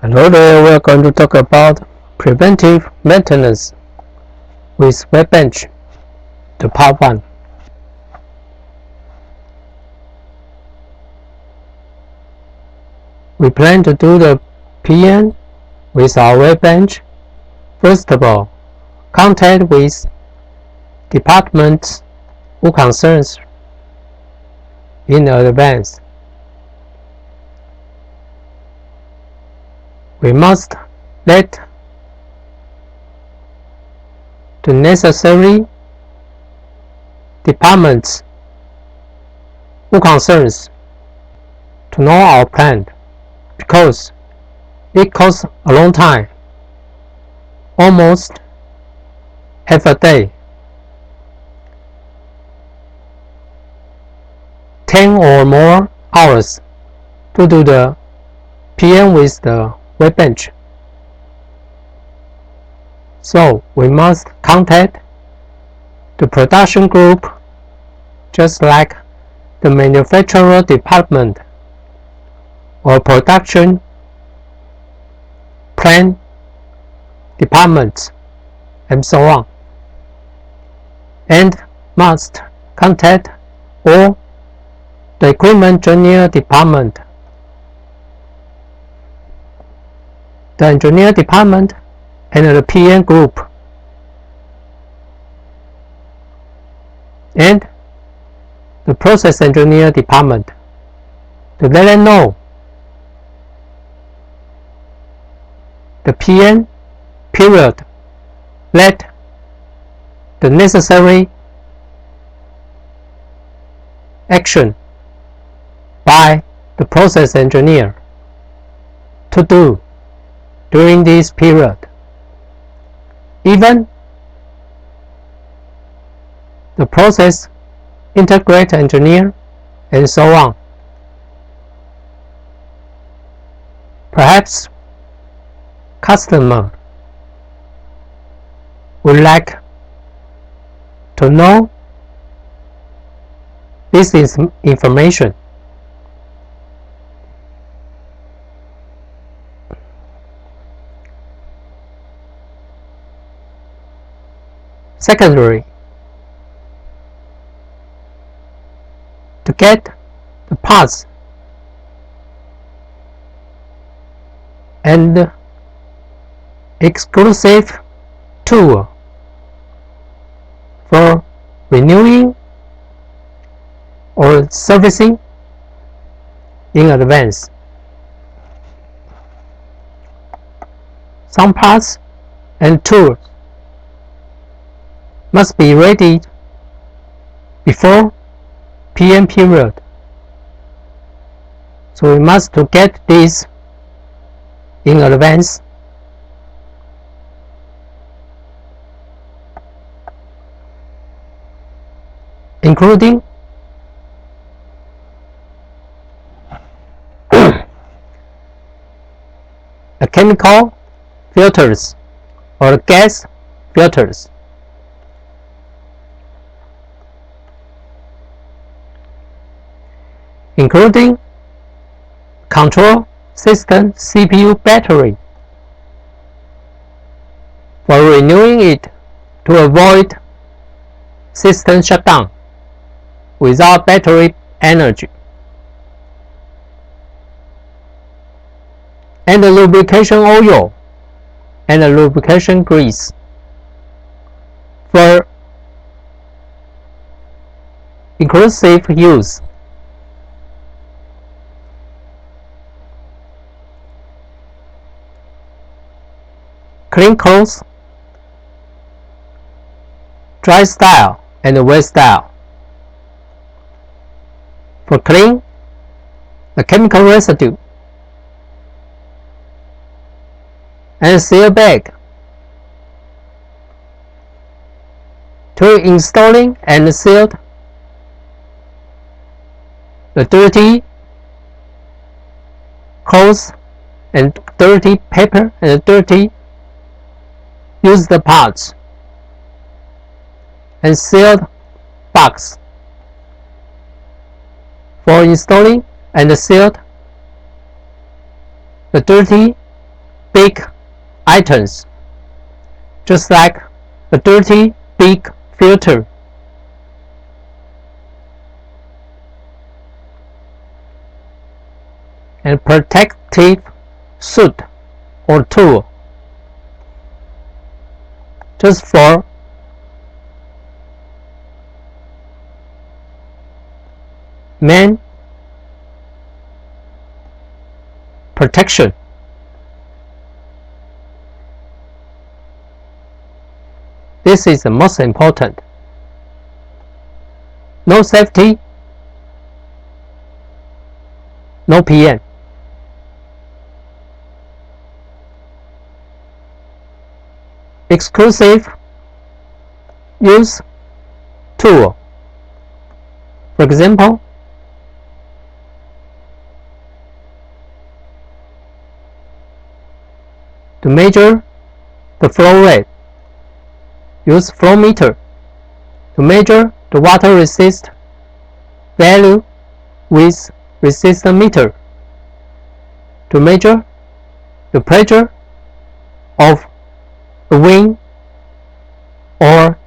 Hello there, we are going to talk about preventive maintenance with workbench, the part 1. We plan to do the PM with our workbench. First of all, contact with departments who concerns in advance. We must let the necessary departments who concerns to know our plan, because it costs a long time, almost half a day, 10 or more hours to do the PM with the workbench. So we must contact the production group, just like the manufacturer department or production plan departments, and so on, and must contact all the equipment engineer department, the engineer department, and the PM group, and the process engineer department, to let them know the PM period, let the necessary action by the process engineer to do during this period. Even the process integrate engineer, and so on. Perhaps customer would like to know this is information. Secondly, to get the parts and exclusive tool for renewing or servicing in advance. Some parts and tools must be ready before PM period, so we must to get this in advance. Including the chemical filters or gas filters, including control system CPU battery for renewing it to avoid system shutdown without battery energy, and the lubrication oil and the lubrication grease for inclusive use. Clean clothes, dry style and wet style. For clean, the chemical residue and seal bag. To installing and sealed the dirty clothes and dirty paper and dirty used parts, and sealed box for installing and sealed the dirty big items, just like a dirty big filter. And protective suit or tool, just for man protection. This is the most important. No safety, no PN. Exclusive use tool. For example, to measure the flow rate, use flow meter. To measure the water resist value with resistor meter. To measure the pressure of the wind or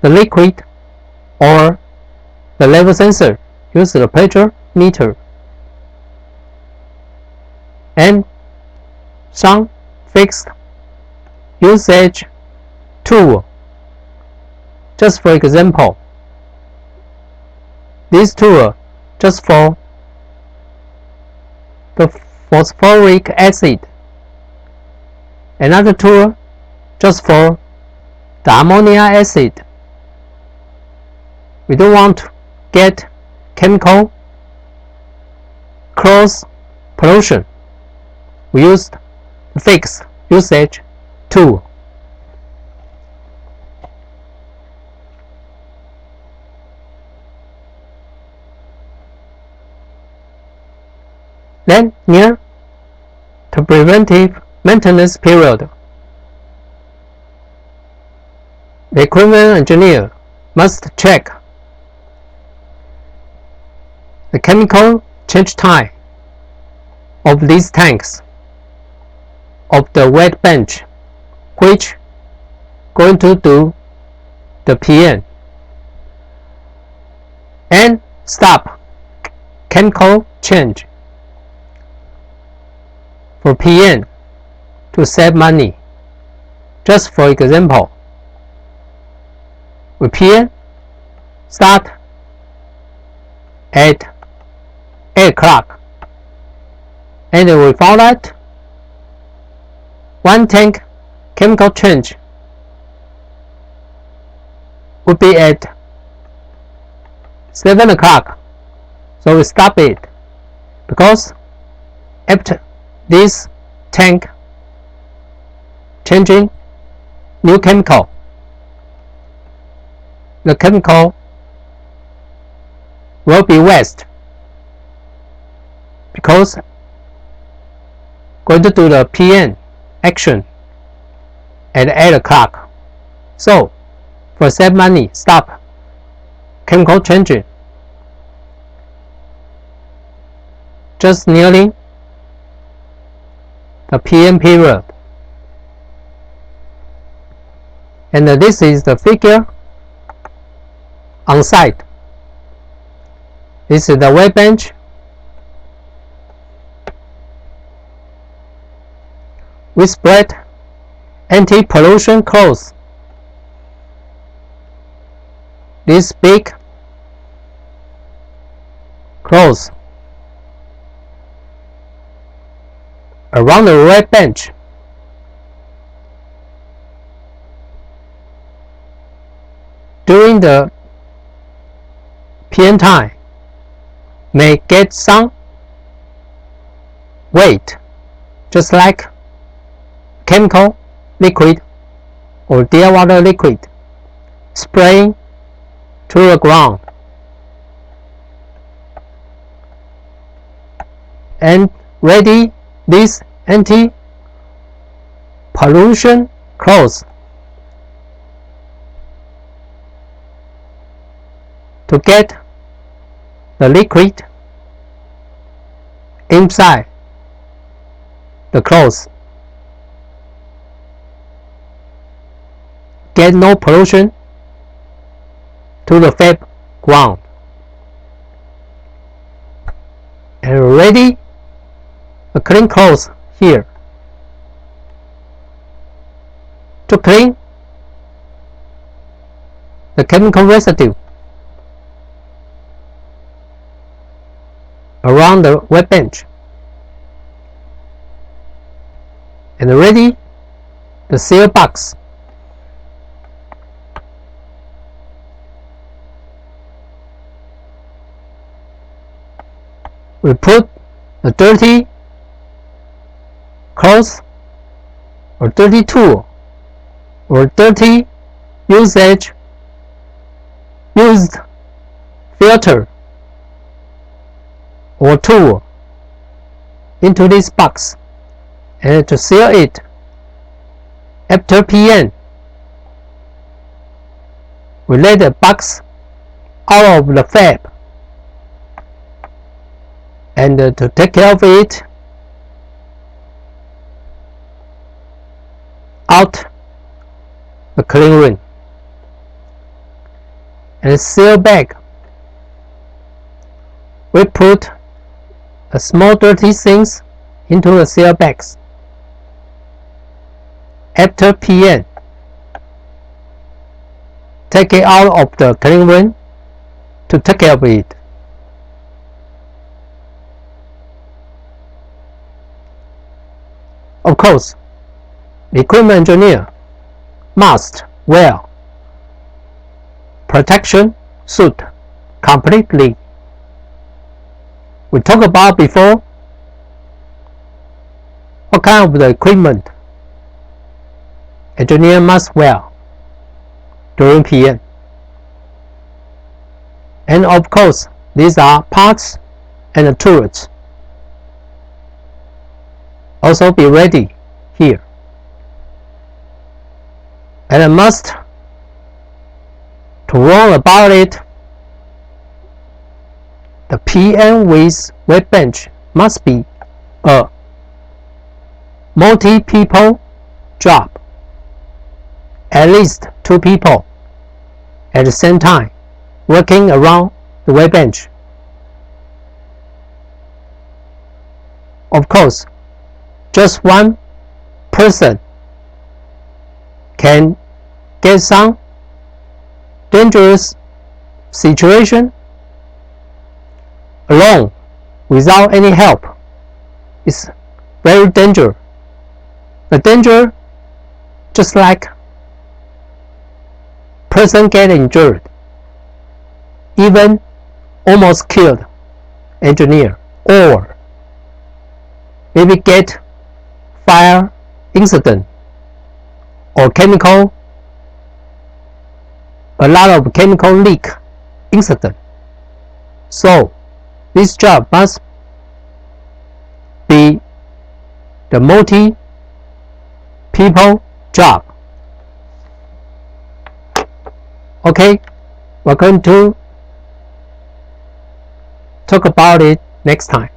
the liquid or the level sensor, use the pressure meter. And some fixed usage tool. Just for example, this tool just for the phosphoric acid. Another tool just for the ammonia acid. We don't want to get chemical cross pollution. We used the fixed usage tool. Then near the preventive maintenance period, the equipment engineer must check the chemical change time of these tanks of the wet bench, which going to do the PN, and stop chemical change for PN to save money. Just for example, we PN start at 8 o'clock, and we found that one tank chemical change would be at 7 o'clock. So we stop it, because after this tank changing new chemical, the chemical will be waste, because going to do the PN action at 8 o'clock. So for save money, stop chemical changing just nearly the PN period. And this is the figure on site. This is the wet bench. We spread anti-pollution cloth. This big cloth around the wet bench. During the PN time, may get some weight, just like chemical liquid or dear water liquid spraying to the ground, and ready this anti-pollution cloth to get the liquid inside the cloth get no pollution to the fab ground. And ready a clean cloth here to clean the chemical residue around the workbench. And ready the seal box. We put a dirty cloth or dirty tool or dirty used filter or tool into this box and to seal it. After PN, we let the box out of the fab and to take care of it out the clean room and seal bag. We put a small dirty things into the seal bags. After PN, take it out of the clean room to take care of it. Of course, the equipment engineer must wear protection suit completely. We talked about before what kind of the equipment engineer must wear during PN. And of course, these are parts and tools. Also be ready here. And I must to learn about it. The PN with workbench must be a multi-people job. At least 2 people at the same time working around the workbench. Of course, just one person can get some dangerous situation alone without any help. It's very dangerous. The danger just like person get injured, even almost killed engineer, or maybe get fire incident or chemical, a lot of chemical leak incident. So this job must be the multi-people job. Okay, we're going to talk about it next time.